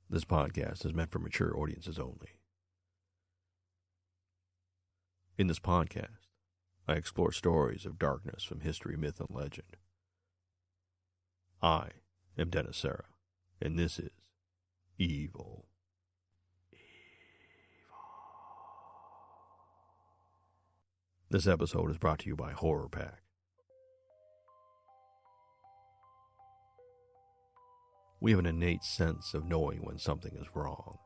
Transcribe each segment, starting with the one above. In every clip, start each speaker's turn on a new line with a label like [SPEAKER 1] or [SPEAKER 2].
[SPEAKER 1] This podcast is meant for mature audiences only. In this podcast, I explore stories of darkness from history, myth, and legend. I am Dennis Sarah, and this is Evil. This episode is brought to you by Horror Pack. We have an innate sense of knowing when something is wrong,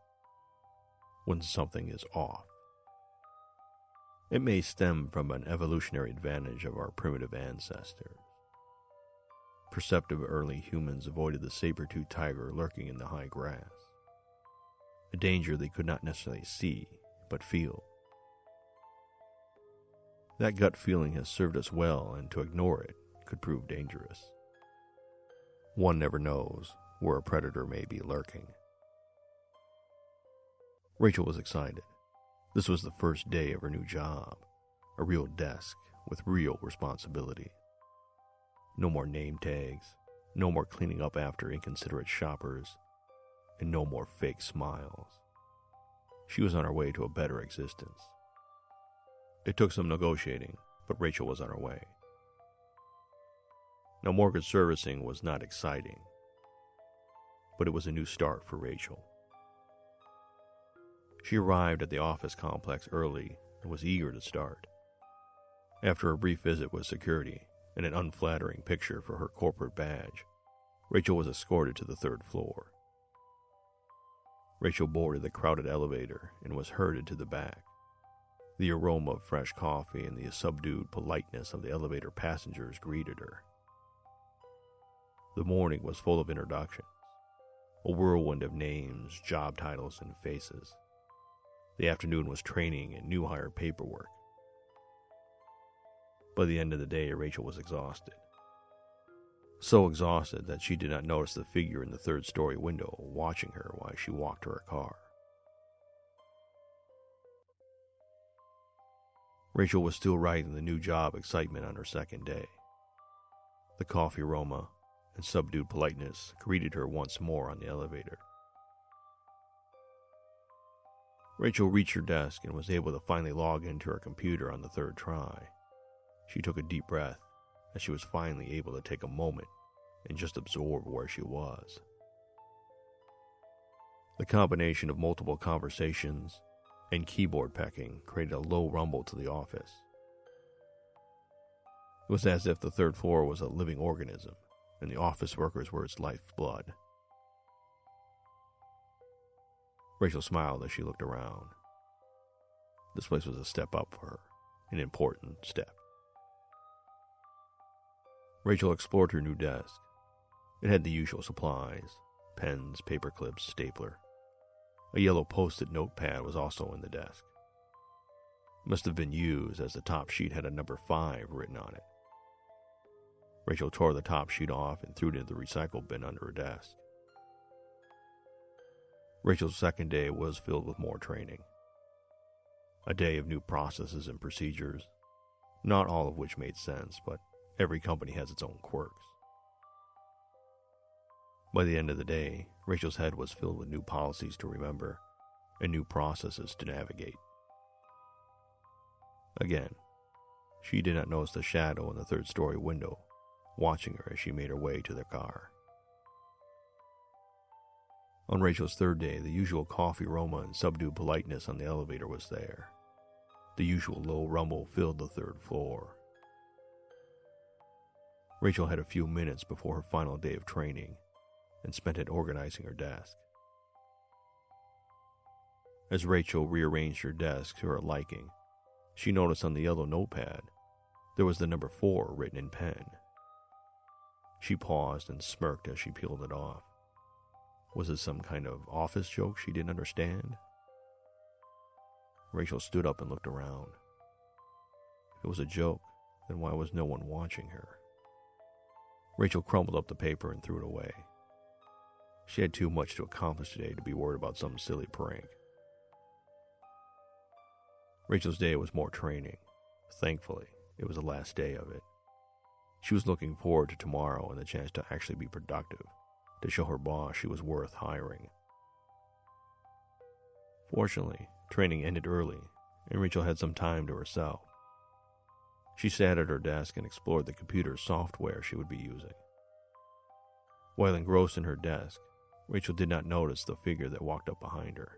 [SPEAKER 1] when something is off. It may stem from an evolutionary advantage of our primitive ancestors. Perceptive early humans avoided the saber-tooth tiger lurking in the high grass, a danger they could not necessarily see, but feel. That gut feeling has served us well, and to ignore it could prove dangerous. One never knows where a predator may be lurking. Rachel was excited. This was the first day of her new job, a real desk with real responsibility. No more name tags, no more cleaning up after inconsiderate shoppers, and no more fake smiles. She was on her way to a better existence. It took some negotiating, but Rachel was on her way. Now, mortgage servicing was not exciting, but it was a new start for Rachel. She arrived at the office complex early and was eager to start. After a brief visit with security and an unflattering picture for her corporate badge, Rachel was escorted to the third floor. Rachel boarded the crowded elevator and was herded to the back. The aroma of fresh coffee and the subdued politeness of the elevator passengers greeted her. The morning was full of introductions. A whirlwind of names, job titles, and faces. The afternoon was training and new hire paperwork. By the end of the day, Rachel was exhausted. So exhausted that she did not notice the figure in the third-story window watching her while she walked to her car. Rachel was still riding the new job excitement on her second day. The coffee aroma and subdued politeness greeted her once more on the elevator. Rachel reached her desk and was able to finally log into her computer on the third try. She took a deep breath as she was finally able to take a moment and just absorb where she was. The combination of multiple conversations and keyboard pecking created a low rumble to the office. It was as if the third floor was a living organism, and the office workers were its lifeblood. Rachel smiled as she looked around. This place was a step up for her, an important step. Rachel explored her new desk. It had the usual supplies: pens, paper clips, stapler. A yellow post-it notepad was also in the desk. It must have been used, as the top sheet had a number 5 written on it. Rachel tore the top sheet off and threw it into the recycle bin under her desk. Rachel's second day was filled with more training. A day of new processes and procedures, not all of which made sense, but every company has its own quirks. By the end of the day, Rachel's head was filled with new policies to remember and new processes to navigate. Again, she did not notice the shadow in the third-story window, watching her as she made her way to their car. On Rachel's third day, the usual coffee aroma and subdued politeness on the elevator was there. The usual low rumble filled the third floor. Rachel had a few minutes before her final day of training and spent it organizing her desk. As Rachel rearranged her desk to her liking, she noticed on the yellow notepad there was the number 4 written in pen. She paused and smirked as she peeled it off. Was it some kind of office joke she didn't understand? Rachel stood up and looked around. If it was a joke, then why was no one watching her? Rachel crumpled up the paper and threw it away. She had too much to accomplish today to be worried about some silly prank. Rachel's day was more training. Thankfully, it was the last day of it. She was looking forward to tomorrow and the chance to actually be productive, to show her boss she was worth hiring. Fortunately, training ended early, and Rachel had some time to herself. She sat at her desk and explored the computer software she would be using. While engrossed in her desk, Rachel did not notice the figure that walked up behind her.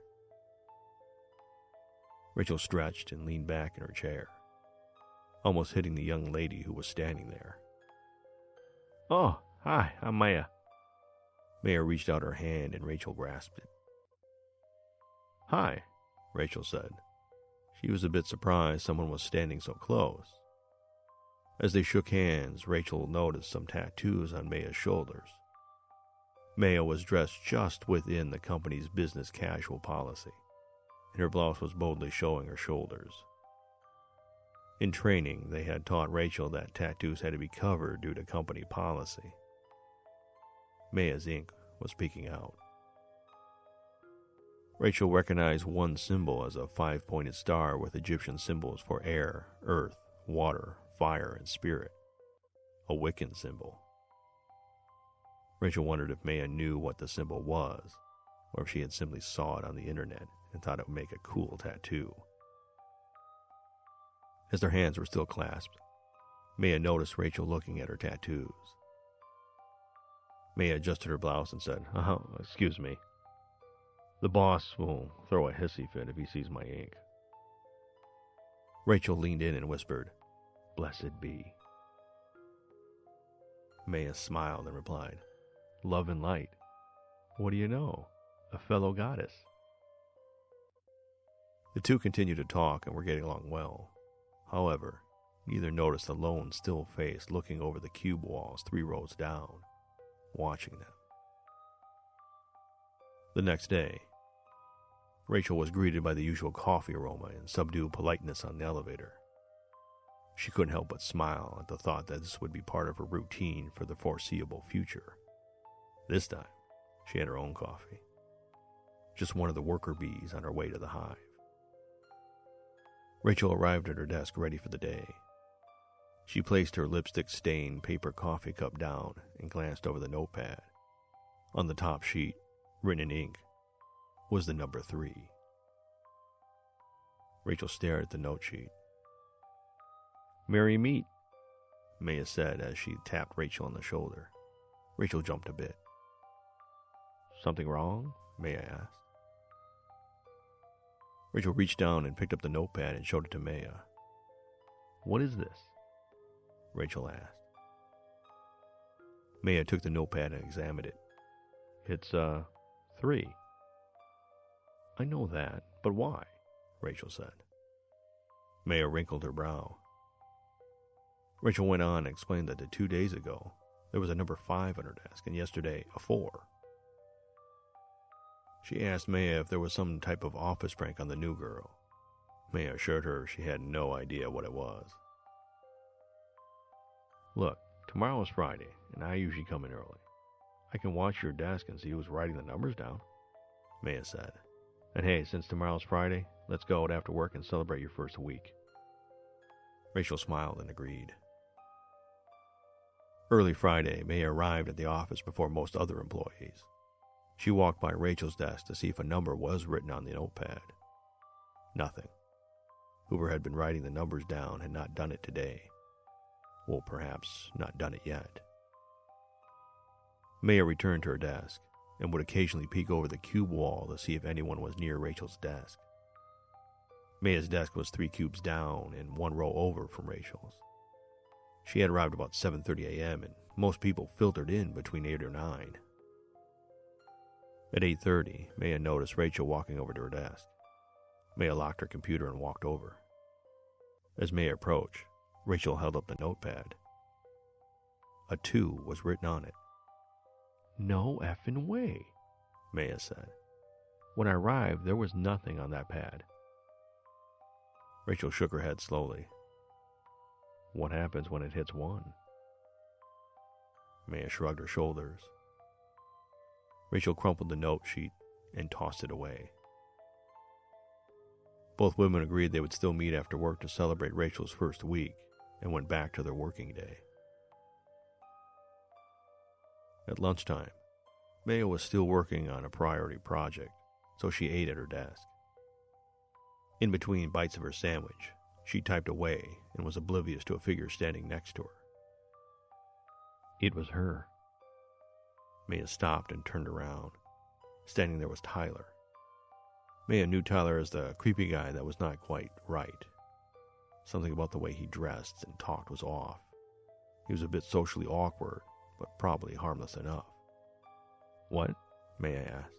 [SPEAKER 1] Rachel stretched and leaned back in her chair, almost hitting the young lady who was standing there. "Oh, hi, I'm Maya." Maya reached out her hand and Rachel grasped it. "Hi," Rachel said. She was a bit surprised someone was standing so close. As they shook hands, Rachel noticed some tattoos on Maya's shoulders. Maya was dressed just within the company's business casual policy, and her blouse was boldly showing her shoulders. In training, they had taught Rachel that tattoos had to be covered due to company policy. Maya's ink was peeking out. Rachel recognized one symbol as a 5-pointed star with Egyptian symbols for air, earth, water, fire, and spirit. A Wiccan symbol. Rachel wondered if Maya knew what the symbol was, or if she had simply saw it on the internet and thought it would make a cool tattoo. As their hands were still clasped, Maya noticed Rachel looking at her tattoos. Maya adjusted her blouse and said, "Excuse me. The boss will throw a hissy fit if he sees my ink." Rachel leaned in and whispered, "Blessed be." Maya smiled and replied, "Love and light. What do you know? A fellow goddess." The two continued to talk and were getting along well. However, neither noticed the lone, still face looking over the cube walls 3 rows down, watching them. The next day, Rachel was greeted by the usual coffee aroma and subdued politeness on the elevator. She couldn't help but smile at the thought that this would be part of her routine for the foreseeable future. This time, she had her own coffee. Just one of the worker bees on her way to the hive. Rachel arrived at her desk ready for the day. She placed her lipstick-stained paper coffee cup down and glanced over the notepad. On the top sheet, written in ink, was the number 3. Rachel stared at the note sheet. "Merry meet," Maya said as she tapped Rachel on the shoulder. Rachel jumped a bit. "Something wrong?" Maya asked. Rachel reached down and picked up the notepad and showed it to Maya. "What is this?" Rachel asked. Maya took the notepad and examined it. "It's, 3. "I know that, but why?" Rachel said. Maya wrinkled her brow. Rachel went on and explained that 2 days ago, there was a number 5 on her desk, and yesterday, a 4. She asked Maya if there was some type of office prank on the new girl. Maya assured her she had no idea what it was. "Look, tomorrow is Friday, and I usually come in early. I can watch your desk and see who's writing the numbers down," Maya said. "And hey, since tomorrow's Friday, let's go out after work and celebrate your first week." Rachel smiled and agreed. Early Friday, Maya arrived at the office before most other employees. She walked by Rachel's desk to see if a number was written on the notepad. Nothing. Whoever had been writing the numbers down had not done it today. Well, perhaps not done it yet. Maya returned to her desk and would occasionally peek over the cube wall to see if anyone was near Rachel's desk. Maya's desk was 3 cubes down and 1 row over from Rachel's. She had arrived about 7:30 a.m. and most people filtered in between 8 or 9. At 8:30, Maya noticed Rachel walking over to her desk. Maya locked her computer and walked over. As Maya approached, Rachel held up the notepad. A 2 was written on it. "No effing way," Maya said. "When I arrived, there was nothing on that pad." Rachel shook her head slowly. "What happens when it hits 1? Maya shrugged her shoulders. Rachel crumpled the note sheet and tossed it away. Both women agreed they would still meet after work to celebrate Rachel's first week and went back to their working day. At lunchtime, Maya was still working on a priority project, so she ate at her desk. In between bites of her sandwich, she typed away and was oblivious to a figure standing next to her. It was her. Maya stopped and turned around. Standing there was Tyler. Maya knew Tyler as the creepy guy that was not quite right. Something about the way he dressed and talked was off. He was a bit socially awkward, but probably harmless enough. "What?" Maya asked.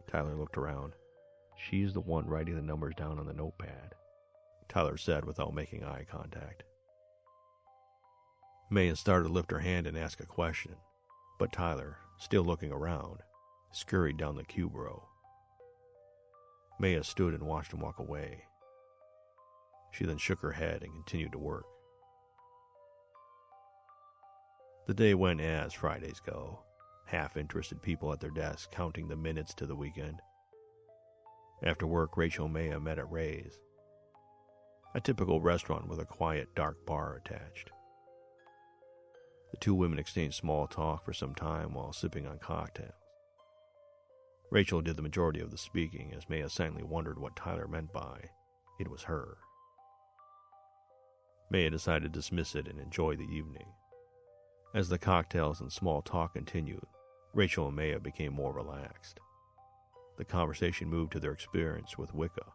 [SPEAKER 1] Tyler looked around. "She's the one writing the numbers down on the notepad," Tyler said without making eye contact. Maya started to lift her hand and ask a question, but Tyler, still looking around, scurried down the cube row. Maya stood and watched him walk away. She then shook her head and continued to work. The day went as Fridays go, half-interested people at their desks counting the minutes to the weekend. After work, Rachel and Maya met at Ray's, a typical restaurant with a quiet, dark bar attached. The two women exchanged small talk for some time while sipping on cocktails. Rachel did the majority of the speaking as Maya silently wondered what Tyler meant by, "It was her." Maya decided to dismiss it and enjoy the evening. As the cocktails and small talk continued, Rachel and Maya became more relaxed. The conversation moved to their experience with Wicca.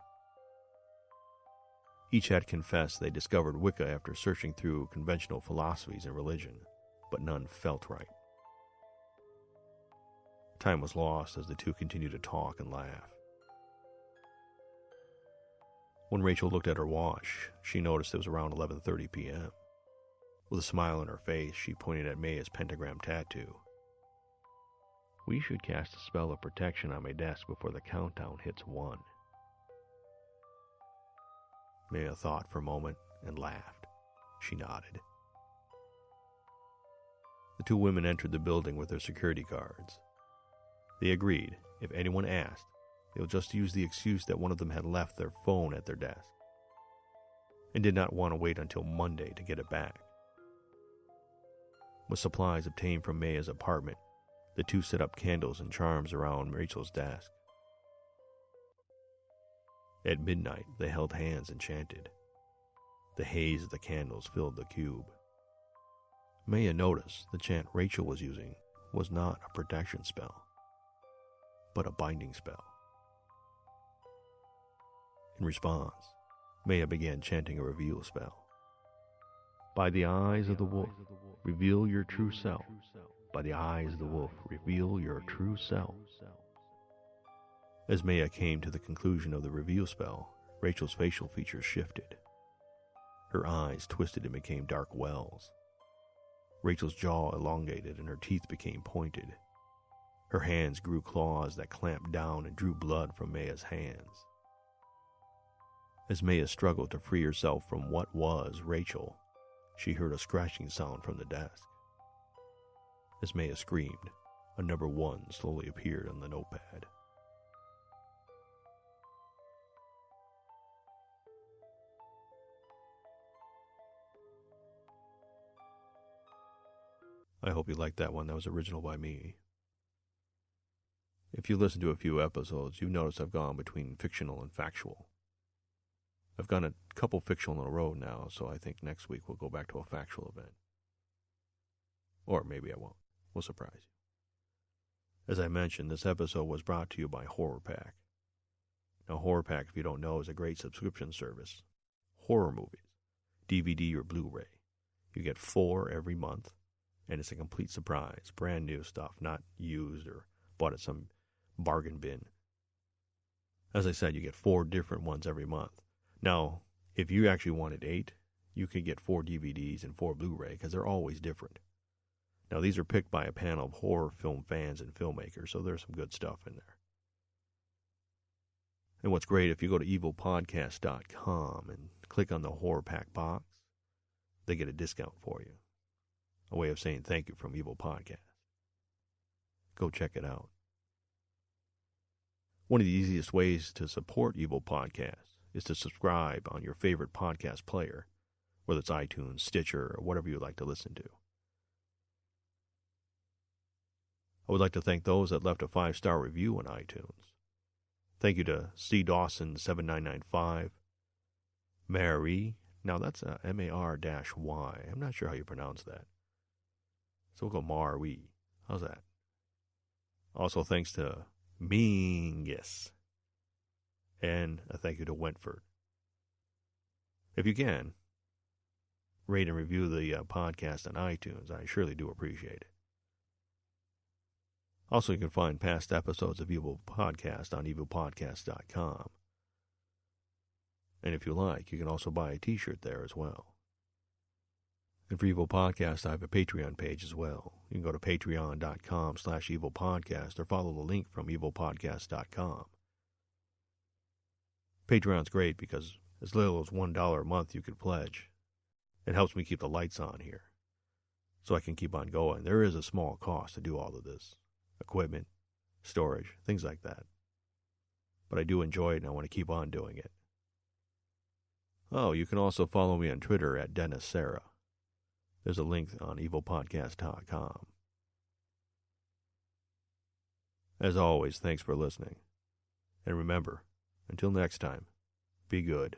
[SPEAKER 1] Each had confessed they discovered Wicca after searching through conventional philosophies and religion, but none felt right. Time was lost as the two continued to talk and laugh. When Rachel looked at her watch, she noticed it was around 11:30 p.m. With a smile on her face, she pointed at Maya's pentagram tattoo. "We should cast a spell of protection on my desk before the countdown hits 1. Maya thought for a moment and laughed. She nodded. The two women entered the building with their security guards. They agreed, if anyone asked, they would just use the excuse that one of them had left their phone at their desk and did not want to wait until Monday to get it back. With supplies obtained from Maya's apartment, the two set up candles and charms around Rachel's desk. At midnight, they held hands and chanted. The haze of the candles filled the cube. Maya noticed the chant Rachel was using was not a protection spell, but a binding spell. In response, Maya began chanting a reveal spell. By the eyes of the wolf, reveal your true self. By the eyes of the wolf, reveal your true self. As Maya came to the conclusion of the reveal spell, Rachel's facial features shifted. Her eyes twisted and became dark wells. Rachel's jaw elongated and her teeth became pointed. Her hands grew claws that clamped down and drew blood from Maya's hands. As Maya struggled to free herself from what was Rachel, she heard a scratching sound from the desk. As Maya screamed, a number 1 slowly appeared on the notepad. I hope you liked that one. That was original by me. If you listen to a few episodes, you notice I've gone between fictional and factual. I've gone a couple fictional in a row now, so I think next week we'll go back to a factual event. Or maybe I won't. We'll surprise you. As I mentioned, this episode was brought to you by Horror Pack. Now, Horror Pack, if you don't know, is a great subscription service. Horror movies, DVD or Blu-ray. You get 4 every month, and it's a complete surprise. Brand new stuff, not used or bought at some bargain bin. As I said, you get 4 different ones every month. Now, if you actually wanted 8, you could get 4 DVDs and 4 Blu-ray, because they're always different. Now, these are picked by a panel of horror film fans and filmmakers, so there's some good stuff in there. And what's great, if you go to evilpodcast.com and click on the Horror Pack box, they get a discount for you. A way of saying thank you from Evil Podcast. Go check it out. One of the easiest ways to support Evil Podcast is to subscribe on your favorite podcast player, whether it's iTunes, Stitcher, or whatever you like to listen to. I would like to thank those that left a 5-star review on iTunes. Thank you to C. Dawson7995, Mary. Now that's M-A-R-Y. I'm not sure how you pronounce that. So we'll go Marwi. How's that? Also thanks to Mingus. And a thank you to Wentford. If you can, rate and review the podcast on iTunes. I surely do appreciate it. Also, you can find past episodes of Evil Podcast on evilpodcast.com. And if you like, you can also buy a t-shirt there as well. And for Evil Podcast, I have a Patreon page as well. You can go to patreon.com/evilpodcast or follow the link from evilpodcast.com. Patreon's great because as little as $1 a month you could pledge. It helps me keep the lights on here, so I can keep on going. There is a small cost to do all of this. Equipment, storage, things like that. But I do enjoy it and I want to keep on doing it. Oh, you can also follow me on Twitter at Dennis Sarah. There's a link on evilpodcast.com. As always, thanks for listening. And remember, until next time, be good.